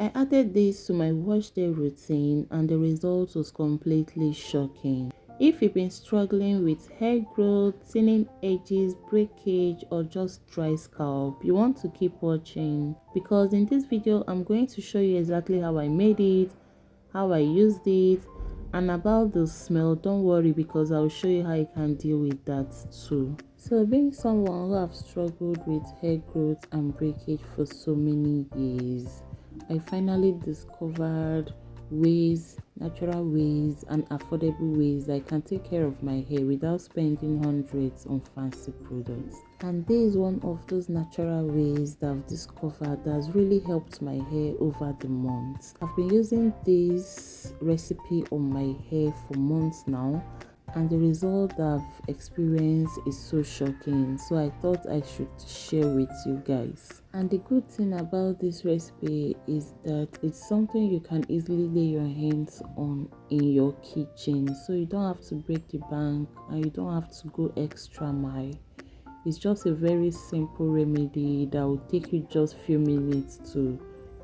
I added this to my wash day routine and the result was completely shocking. If you've been struggling with hair growth, thinning edges, breakage, or just dry scalp, you want to keep watching because in this video I'm going to show you exactly how I made it, how I used it, and about the smell. Don't worry because I'll show you how you can deal with that too. So being someone who have struggled with hair growth and breakage for so many years, I finally discovered ways, natural ways and affordable ways I can take care of my hair without spending hundreds on fancy products. And this is one of those natural ways that I've discovered that has really helped my hair over the months. I've been using this recipe on my hair for months now, and the result I've experienced is so shocking, so I thought I should share with you guys. And the good thing about this recipe is that it's something you can easily lay your hands on in your kitchen, so you don't have to break the bank and you don't have to go extra mile. It's just a very simple remedy that will take you just few minutes to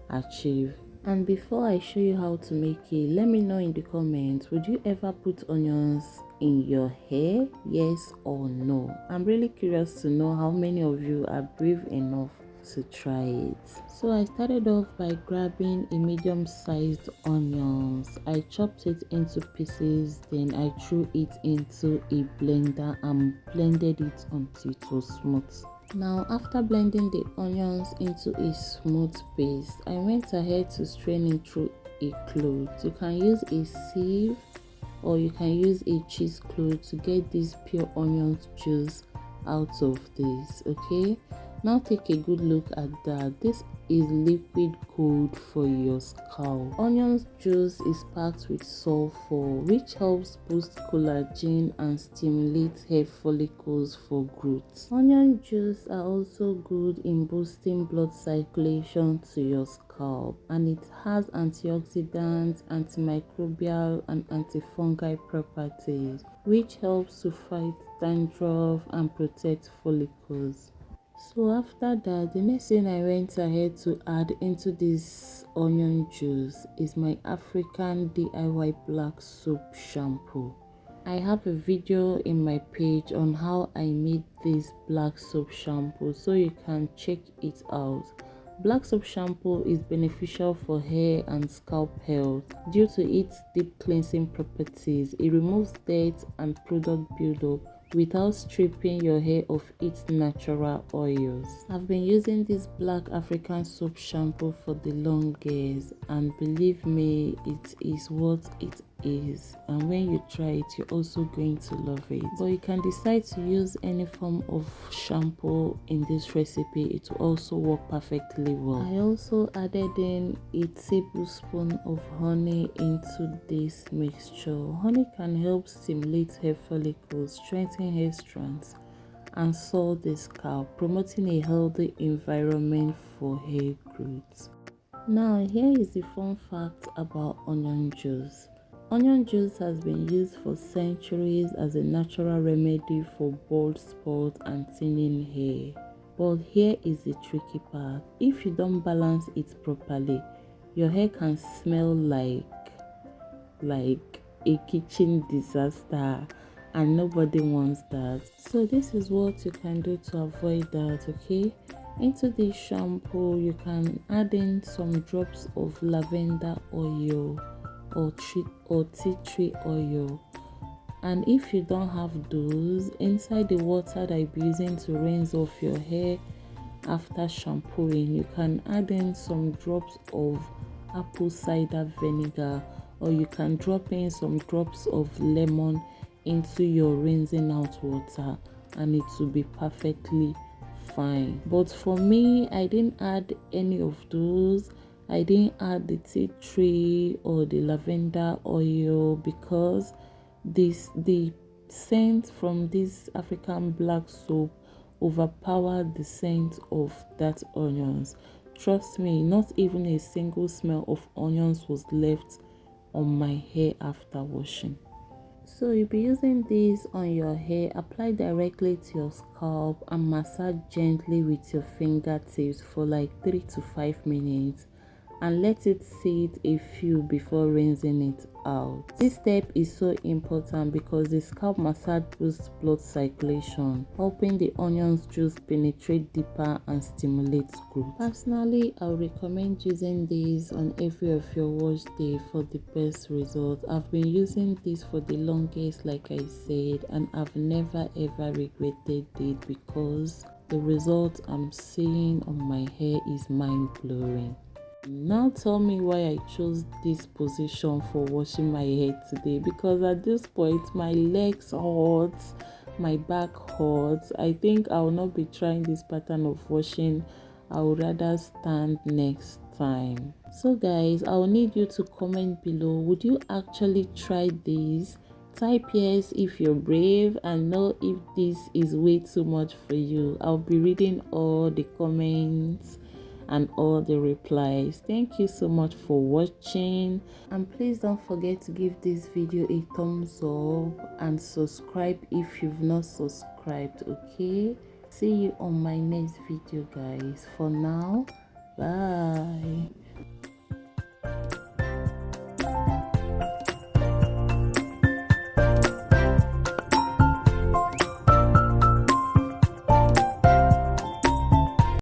achieve. And before I show you how to make it, let me know in the comments, would you ever put onions in your hair? Yes or no? I'm really curious to know how many of you are brave enough to try it. So I started off by grabbing a medium-sized onions. I chopped it into pieces, then I threw it into a blender and blended it until it was smooth. Now, after blending the onions into a smooth paste, I went ahead to strain it through a cloth. You can use a sieve or you can use a cheesecloth to get this pure onion juice out of this. Okay, now take a good look at that. This is liquid gold for your scalp. Onion juice is packed with sulfur, which helps boost collagen and stimulate hair follicles for growth. Onion juice are also good in boosting blood circulation to your scalp, and it has antioxidants, antimicrobial and antifungal properties, which helps to fight dandruff and protect follicles. So after that, the next thing I went ahead to add into this onion juice is my African DIY black soap shampoo. I have a video in my page on how I made this black soap shampoo, so you can check it out. Black soap shampoo is beneficial for hair and scalp health due to its deep cleansing properties. It removes dirt and product buildup without stripping your hair of its natural oils. I've been using this black African soap shampoo for the longest, and believe me, it is what it is, and when you try it you're also going to love it. But you can decide to use any form of shampoo in this recipe, it will also work perfectly well. I also added in a tablespoon of honey into this mixture. Honey can help stimulate hair follicles, strengthen hair strands and soothe the scalp, promoting a healthy environment for hair growth. Now here is the fun fact about onion juice. Onion juice has been used for centuries as a natural remedy for bald spot and thinning hair. But here is the tricky part. If you don't balance it properly, your hair can smell like a kitchen disaster, and nobody wants that. So this is what you can do to avoid that. Okay, into this shampoo you can add in some drops of lavender oil or tea tree oil, and if you don't have those, inside the water that you're using to rinse off your hair after shampooing, you can add in some drops of apple cider vinegar, or you can drop in some drops of lemon into your rinsing out water and it will be perfectly fine. But for me, I didn't add any of those. I didn't add the tea tree or the lavender oil because the scent from this African black soap overpowered the scent of that onions. Trust me, not even a single smell of onions was left on my hair after washing. So you'll be using this on your hair. Apply directly to your scalp and massage gently with your fingertips for like 3 to 5 minutes. and let it sit a few before rinsing it out. This step is so important because the scalp massage boosts blood circulation, helping the onion's juice penetrate deeper and stimulate growth. Personally, I would recommend using this on every of your wash day for the best result. I've been using this for the longest, like I said, and I've never ever regretted it because the result I'm seeing on my hair is mind-blowing. Now tell me why I chose this position for washing my hair today, because at this point my legs hurt, my back hurts. I think I will not be trying this pattern of washing. I would rather stand next time. So guys, I will need you to comment below, would you actually try this? Type yes if you're brave and know if this is way too much for you. I'll be reading all the comments and all the replies. Thank you so much for watching, and please don't forget to give this video a thumbs up and subscribe if you've not subscribed. Okay, see you on my next video guys. For now, bye.